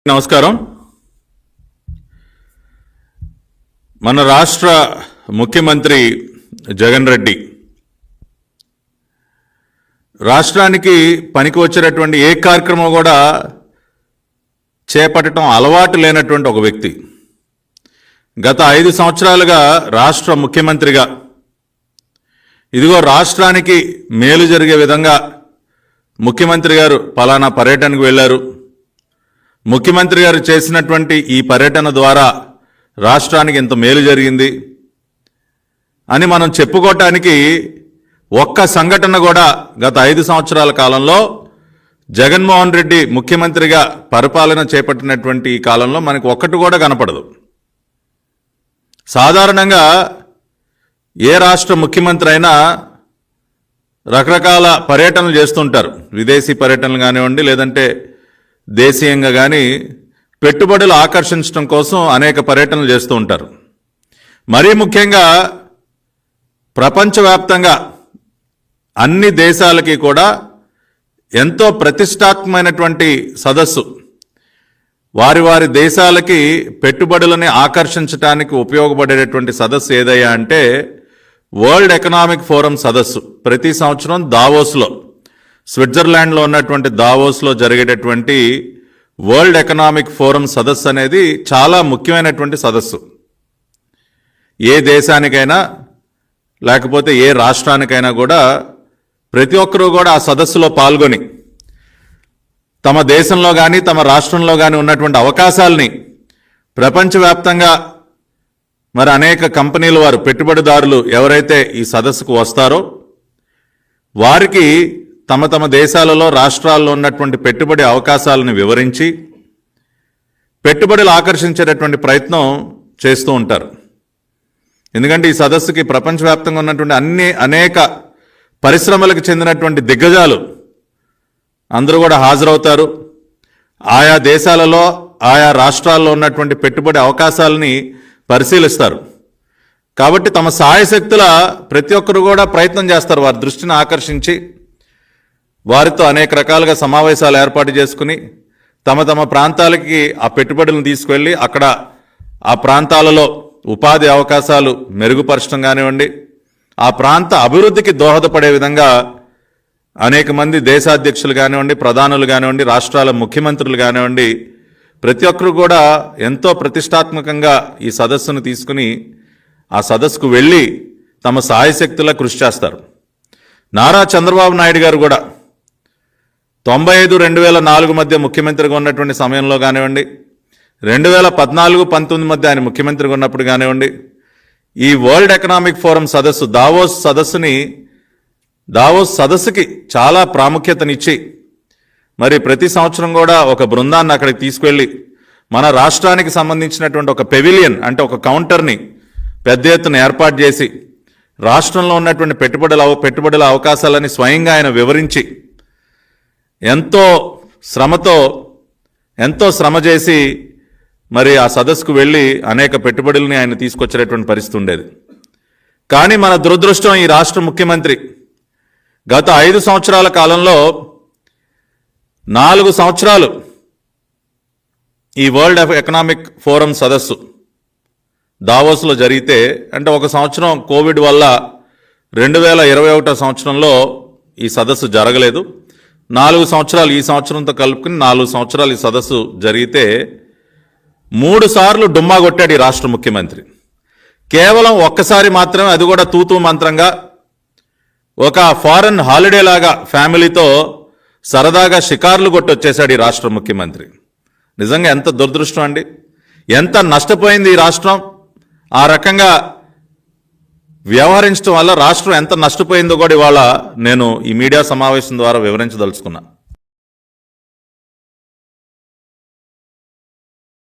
నమస్కారం. మన రాష్ట్ర ముఖ్యమంత్రి జగన్ రెడ్డి రాష్ట్రానికి పనికి వచ్చేటటువంటి ఏ కార్యక్రమం కూడా చేపట్టడం అలవాటు లేనటువంటి ఒక వ్యక్తి. గత 5 సంవత్సరాలుగా రాష్ట్ర ముఖ్యమంత్రిగా ఇదిగో రాష్ట్రానికి మేలు జరిగే విధంగా ముఖ్యమంత్రి గారు పలానా పర్యటనకు వెళ్ళారు, ముఖ్యమంత్రి గారు చేసినటువంటి ఈ పర్యటన ద్వారా రాష్ట్రానికి ఇంత మేలు జరిగింది అని మనం చెప్పుకోవటానికి ఒక్క సంఘటన కూడా గత 5 సంవత్సరాల కాలంలో జగన్మోహన్ రెడ్డి ముఖ్యమంత్రిగా పరిపాలన చేపట్టినటువంటి ఈ కాలంలో మనకు ఒక్కటి కూడా కనపడదు. సాధారణంగా ఏ రాష్ట్ర ముఖ్యమంత్రి అయినా రకరకాల పర్యటనలు చేస్తుంటారు. విదేశీ పర్యటనలు కానివ్వండి, లేదంటే దేశీయంగా కానీ పెట్టుబడులు ఆకర్షించడం కోసం అనేక పర్యటనలు చేస్తూ ఉంటారు. మరీ ముఖ్యంగా ప్రపంచవ్యాప్తంగా అన్ని దేశాలకి కూడా ఎంతో ప్రతిష్టాత్మకమైనటువంటి సదస్సు, వారి వారి దేశాలకి పెట్టుబడులని ఆకర్షించడానికి ఉపయోగపడేటటువంటి సదస్సు ఏదయ్యా అంటే వరల్డ్ ఎకనామిక్ ఫోరం సదస్సు. ప్రతి సంవత్సరం దావోస్లో, స్విట్జర్లాండ్లో ఉన్నటువంటి దావోస్లో జరిగేటటువంటి వరల్డ్ ఎకనామిక్ ఫోరం సదస్సు అనేది చాలా ముఖ్యమైనటువంటి సదస్సు. ఏ దేశానికైనా లేకపోతే ఏ రాష్ట్రానికైనా కూడా ప్రతి ఒక్కరూ కూడా ఆ సదస్సులో పాల్గొని తమ దేశంలో కానీ తమ రాష్ట్రంలో కానీ ఉన్నటువంటి అవకాశాలని ప్రపంచవ్యాప్తంగా మరి అనేక కంపెనీల వారు, పెట్టుబడిదారులు ఎవరైతే ఈ సదస్సుకు వస్తారో వారికి తమ తమ దేశాలలో రాష్ట్రాల్లో ఉన్నటువంటి పెట్టుబడి అవకాశాలను వివరించి పెట్టుబడులు ఆకర్షించేటటువంటి ప్రయత్నం చేస్తూ ఉంటారు. ఎందుకంటే ఈ సదస్సుకి ప్రపంచవ్యాప్తంగా ఉన్నటువంటి అనేక పరిశ్రమలకు చెందినటువంటి దిగ్గజాలు అందరూ కూడా హాజరవుతారు. ఆయా దేశాలలో ఆయా రాష్ట్రాల్లో ఉన్నటువంటి పెట్టుబడి అవకాశాలని పరిశీలిస్తారు. కాబట్టి తమ సాయశక్తుల ప్రతి ఒక్కరు కూడా ప్రయత్నం చేస్తారు వారి దృష్టిని ఆకర్షించి వారితో అనేక రకాలుగా సమావేశాలు ఏర్పాటు చేసుకుని తమ తమ ప్రాంతాలకి ఆ పెట్టుబడులను తీసుకువెళ్ళి అక్కడ ఆ ప్రాంతాలలో ఉపాధి అవకాశాలు మెరుగుపరచడం కానివ్వండి, ఆ ప్రాంత అభివృద్ధికి దోహదపడే విధంగా అనేక మంది దేశాధ్యక్షులు కానివ్వండి, ప్రధానులు కానివ్వండి, రాష్ట్రాల ముఖ్యమంత్రులు కానివ్వండి, ప్రతి ఒక్కరు కూడా ఎంతో ప్రతిష్టాత్మకంగా ఈ సదస్సును తీసుకుని ఆ సదస్సుకు వెళ్ళి తమ సాయశక్తులా కృషి చేస్తారు. నారా చంద్రబాబు నాయుడు గారు కూడా 95-2004 మధ్య ముఖ్యమంత్రిగా ఉన్నటువంటి సమయంలో కానివ్వండి, 2014-19 మధ్య ఆయన ముఖ్యమంత్రిగా ఉన్నప్పుడు కానివ్వండి, ఈ వరల్డ్ ఎకనామిక్ ఫోరం సదస్సు దావోస్ సదస్సుకి చాలా ప్రాముఖ్యతనిచ్చి మరి ప్రతి సంవత్సరం కూడా ఒక బృందాన్ని అక్కడికి తీసుకెళ్ళి మన రాష్ట్రానికి సంబంధించినటువంటి ఒక పెవిలియన్ అంటే ఒక కౌంటర్ని పెద్ద ఎత్తున ఏర్పాటు చేసి రాష్ట్రంలో ఉన్నటువంటి పెట్టుబడుల అవకాశాలని స్వయంగా ఆయన వివరించి ఎంతో శ్రమ చేసి మరి ఆ సదస్సుకు వెళ్ళి అనేక పెట్టుబడుల్ని ఆయన తీసుకొచ్చేటటువంటి పరిస్థితి ఉండేది. కానీ మన దురదృష్టం, ఈ రాష్ట్ర ముఖ్యమంత్రి గత 5 సంవత్సరాల కాలంలో 4 సంవత్సరాలు ఈ వరల్డ్ ఎకనామిక్ ఫోరం సదస్సు దావోస్లో జరిగితే, అంటే ఒక సంవత్సరం కోవిడ్ వల్ల 2021 సంవత్సరంలో ఈ సదస్సు జరగలేదు. 4 సంవత్సరాలు, ఈ సంవత్సరంతో కలుపుకుని 4 సంవత్సరాలు ఈ సదస్సు జరిగితే 3 సార్లు డుమ్మా కొట్టాడు ఈ రాష్ట్ర ముఖ్యమంత్రి. కేవలం ఒక్కసారి మాత్రమే, అది కూడా తూతూ మంత్రంగా ఒక ఫారెన్ హాలిడే లాగా ఫ్యామిలీతో సరదాగా షికార్లు కొట్టొచ్చేశాడు ఈ రాష్ట్ర ముఖ్యమంత్రి. నిజంగా ఎంత దురదృష్టం అండి! ఎంత నష్టపోయింది ఈ రాష్ట్రం. ఆ రకంగా వ్యవహరించడం వల్ల రాష్ట్రం ఎంత నష్టపోయిందో కూడా ఇవాళ నేను ఈ మీడియా సమావేశం ద్వారా వివరించదలుచుకున్నా.